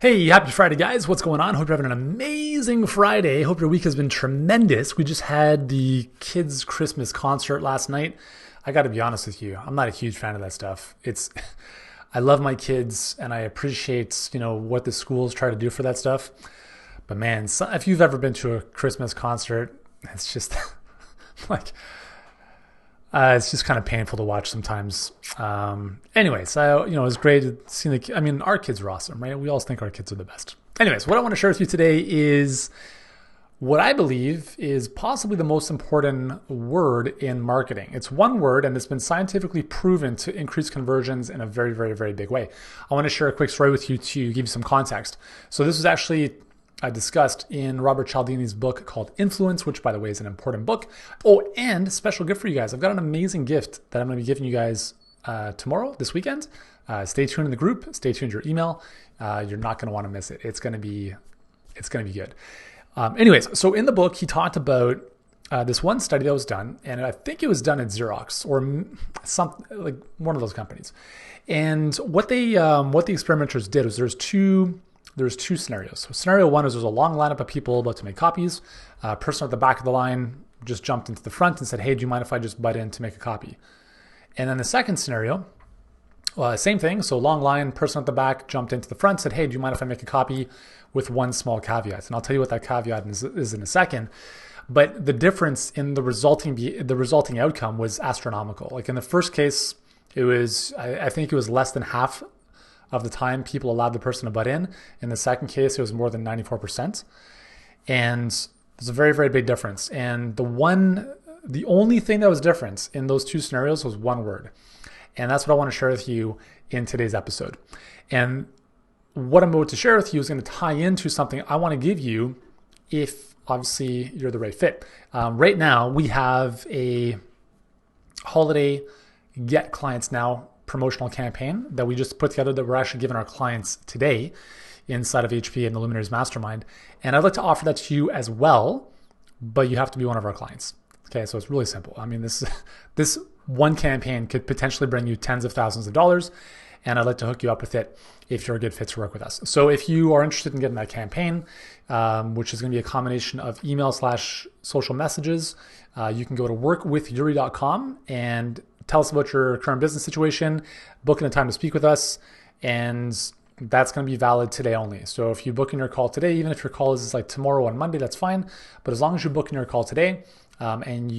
Hey, happy Friday, guys. What's going on? Hope you're having an amazing Friday. Hope your week has been tremendous. We just had the kids' Christmas concert last night. I got to be honest with you, I'm not a huge fan of that stuff. I love my kids and I appreciate, what the schools try to do for that stuff. But man, if you've ever been to a Christmas concert, it's just like, it's just kind of painful to watch sometimes. Anyways, it was great to see our kids are awesome, right? We always think our kids are the best. Anyways, what I want to share with you today is what I believe is possibly the most important word in marketing. It's one word and it's been scientifically proven to increase conversions in a very, very, very big way. I want to share a quick story with you to give you some context. So this was actually discussed in Robert Cialdini's book called Influence, which, by the way, is an important book. Oh, and special gift for you guys. I've got an amazing gift that I'm going to be giving you guys tomorrow, this weekend. Stay tuned in the group. Stay tuned in your email. You're not going to want to miss it. It's going to be good. Anyways, so in the book, he talked about this one study that was done, and I think it was done at Xerox or some like one of those companies. And what the experimenters did was there's two scenarios. So scenario one is there's a long lineup of people about to make copies. A person at the back of the line just jumped into the front and said, "Hey, do you mind if I just butt in to make a copy?" And then the second scenario, same thing. So long line, person at the back jumped into the front, said, "Hey, do you mind if I make a copy?" with one small caveat. And I'll tell you what that caveat is in a second. But the difference in the resulting outcome was astronomical. Like in the first case, I think it was less than half of the time people allowed the person to butt in. In the second case, it was more than 94%. And there's a very, very big difference. And the only thing that was different in those two scenarios was one word. And that's what I want to share with you in today's episode. And what I'm about to share with you is going to tie into something I want to give you if obviously you're the right fit. Right now, we have a holiday Get Clients Now promotional campaign that we just put together that we're actually giving our clients today inside of HP and the Luminaries Mastermind. And I'd like to offer that to you as well, but you have to be one of our clients. Okay, so it's really simple. I mean, this one campaign could potentially bring you tens of thousands of dollars, and I'd like to hook you up with it if you're a good fit to work with us. So if you are interested in getting that campaign, which is going to be a combination of email/social messages, you can go to workwithyuri.com and tell us about your current business situation, book in a time to speak with us, and that's going to be valid today only. So if you book in your call today, even if your call is like tomorrow on Monday, that's fine. But as long as you book in your call today, and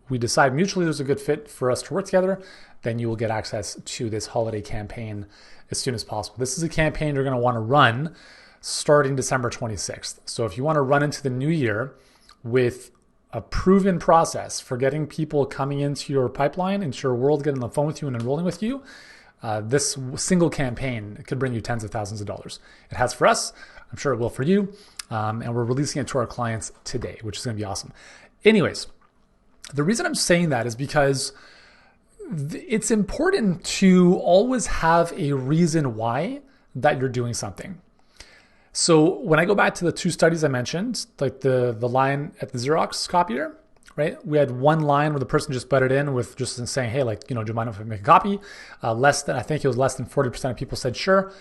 we decide mutually there's a good fit for us to work together, then you will get access to this holiday campaign as soon as possible. This is a campaign you're going to want to run starting December 26th. So if you want to run into the new year with a proven process for getting people coming into your pipeline, into your world, getting on the phone with you and enrolling with you, this single campaign could bring you tens of thousands of dollars. It has for us. I'm sure it will for you. And we're releasing it to our clients today, which is going to be awesome. Anyways, the reason I'm saying that is because it's important to always have a reason why that you're doing something. So when I go back to the two studies I mentioned, like the line at the Xerox copier, right? We had one line where the person just butted in with just saying, "Hey, do you mind if I make a copy?" I think it was less than 40% of people said sure.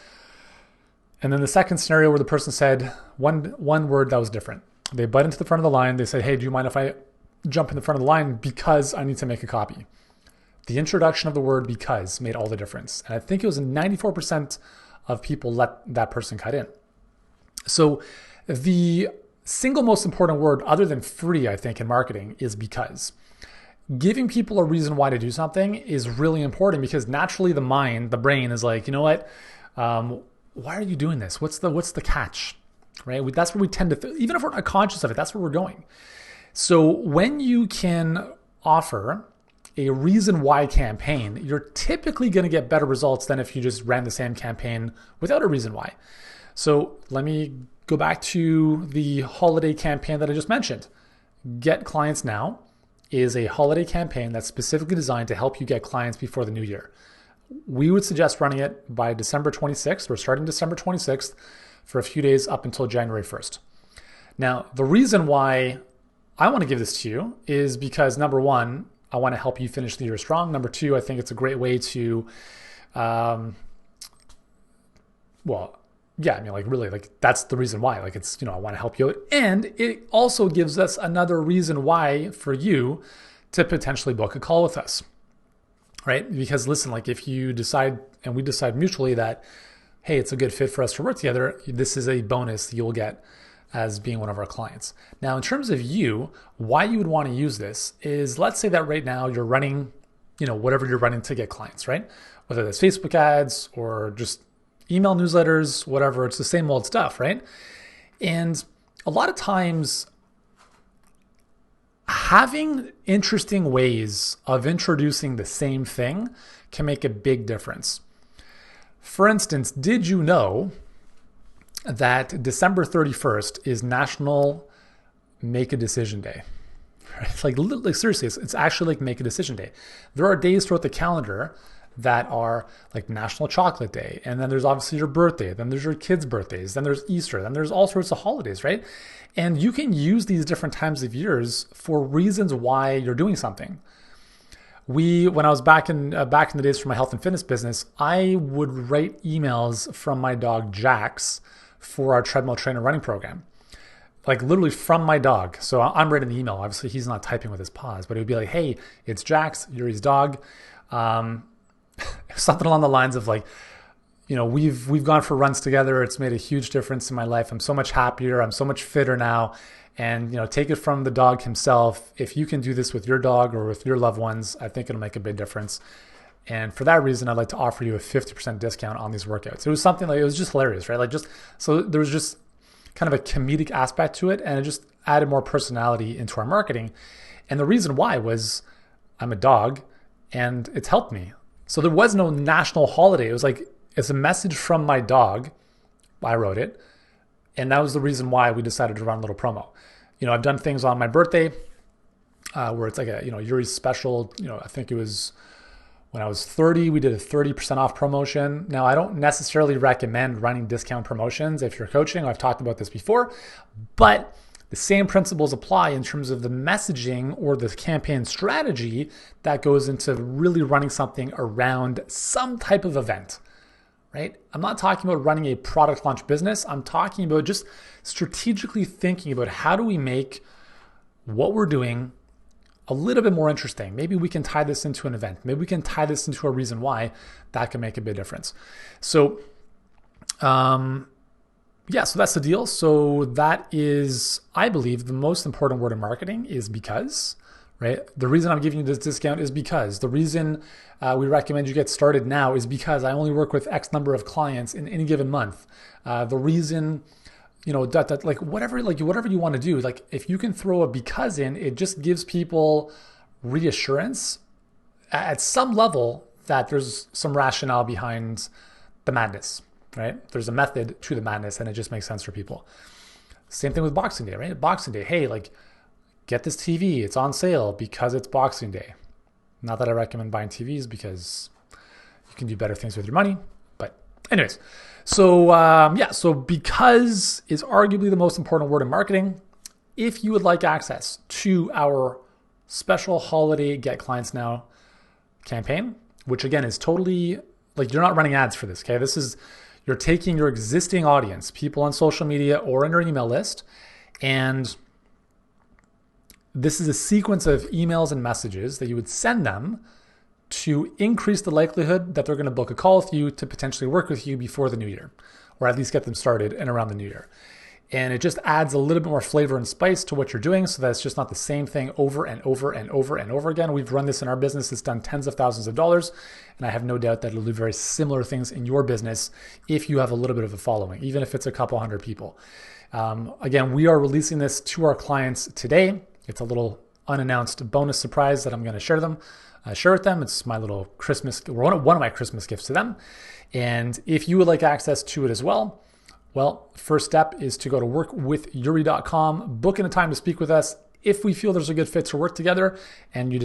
And then the second scenario where the person said one word that was different. They butt into the front of the line. They said, "Hey, do you mind if I jump in the front of the line because I need to make a copy?" The introduction of the word "because" made all the difference. And I think it was 94% of people let that person cut in. So the single most important word other than free, I think, in marketing is because. Giving people a reason why to do something is really important because naturally the brain is like, you know what? Why are you doing this? What's the catch? Right? That's where we tend to, even if we're not conscious of it, that's where we're going. So when you can offer a reason why campaign, you're typically going to get better results than if you just ran the same campaign without a reason why. So let me go back to the holiday campaign that I just mentioned. Get Clients Now is a holiday campaign that's specifically designed to help you get clients before the new year. We would suggest running it by December 26th. We're starting December 26th for a few days up until January 1st. Now, the reason why I want to give this to you is because number one, I want to help you finish the year strong. Number two, I think it's a great way to, yeah, I mean, like really, like that's the reason why. Like it's, I want to help you out. And it also gives us another reason why for you to potentially book a call with us, right? Because listen, like if you decide and we decide mutually that, hey, it's a good fit for us to work together, this is a bonus you'll get as being one of our clients. Now, in terms of you, why you would want to use this is, let's say that right now you're running, whatever you're running to get clients, right? Whether that's Facebook ads or just email newsletters, whatever, it's the same old stuff, right? And a lot of times having interesting ways of introducing the same thing can make a big difference. For instance, did you know that December 31st is National Make a Decision Day? It's like seriously, it's actually like Make a Decision Day. There are days throughout the calendar that are like National Chocolate Day. And then there's obviously your birthday. Then there's your kids' birthdays. Then there's Easter. Then there's all sorts of holidays, right? And you can use these different times of years for reasons why you're doing something. When I was back in the days for my health and fitness business, I would write emails from my dog Jax for our treadmill trainer running program. Like literally from my dog. So I'm writing the email. Obviously he's not typing with his paws, but it would be like, hey, it's Jax, Yuri's dog. Something along the lines of like, we've gone for runs together. It's made a huge difference in my life. I'm so much happier. I'm so much fitter now. And, take it from the dog himself. If you can do this with your dog or with your loved ones, I think it'll make a big difference. And for that reason, I'd like to offer you a 50% discount on these workouts. It was something like, it was just hilarious, right? So there was just kind of a comedic aspect to it, and it just added more personality into our marketing. And the reason why was I'm a dog and it's helped me. So there was no national holiday. It was like, it's a message from my dog. I wrote it. And that was the reason why we decided to run a little promo. I've done things on my birthday where it's like a, Yuri's special, I think it was when I was 30, we did a 30% off promotion. Now, I don't necessarily recommend running discount promotions if you're coaching. I've talked about this before, but the same principles apply in terms of the messaging or the campaign strategy that goes into really running something around some type of event, right? I'm not talking about running a product launch business. I'm talking about just strategically thinking about how do we make what we're doing a little bit more interesting. Maybe we can tie this into an event. Maybe we can tie this into a reason why that can make a big difference. So, so that's the deal. So that is, I believe, the most important word in marketing is because, right? The reason I'm giving you this discount is because. The reason we recommend you get started now is because I only work with X number of clients in any given month. The reason, like whatever you want to do, like if you can throw a because in, it just gives people reassurance at some level that there's some rationale behind the madness. Right? There's a method to the madness and it just makes sense for people. Same thing with Boxing Day, right? Boxing Day, hey, like get this TV, it's on sale because it's Boxing Day. Not that I recommend buying TVs because you can do better things with your money. But anyways, so because is arguably the most important word in marketing. If you would like access to our special holiday Get Clients Now campaign, which again is totally like you're not running ads for this, okay? You're taking your existing audience, people on social media or in your email list, and this is a sequence of emails and messages that you would send them to increase the likelihood that they're going to book a call with you to potentially work with you before the new year, or at least get them started and around the new year. And it just adds a little bit more flavor and spice to what you're doing so that it's just not the same thing over and over and over and over again. We've run this in our business. It's done tens of thousands of dollars. And I have no doubt that it'll do very similar things in your business if you have a little bit of a following, even if it's a couple hundred people. Again, we are releasing this to our clients today. It's a little unannounced bonus surprise that I'm going to share with them. It's my little Christmas, one of my Christmas gifts to them. And if you would like access to it as well, first step is to go to workwithyuri.com, book in a time to speak with us. If we feel there's a good fit to work together and we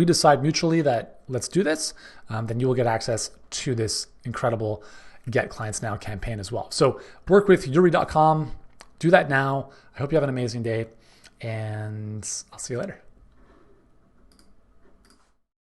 decide mutually that let's do this, then you will get access to this incredible Get Clients Now campaign as well. So workwithyuri.com, do that now. I hope you have an amazing day and I'll see you later.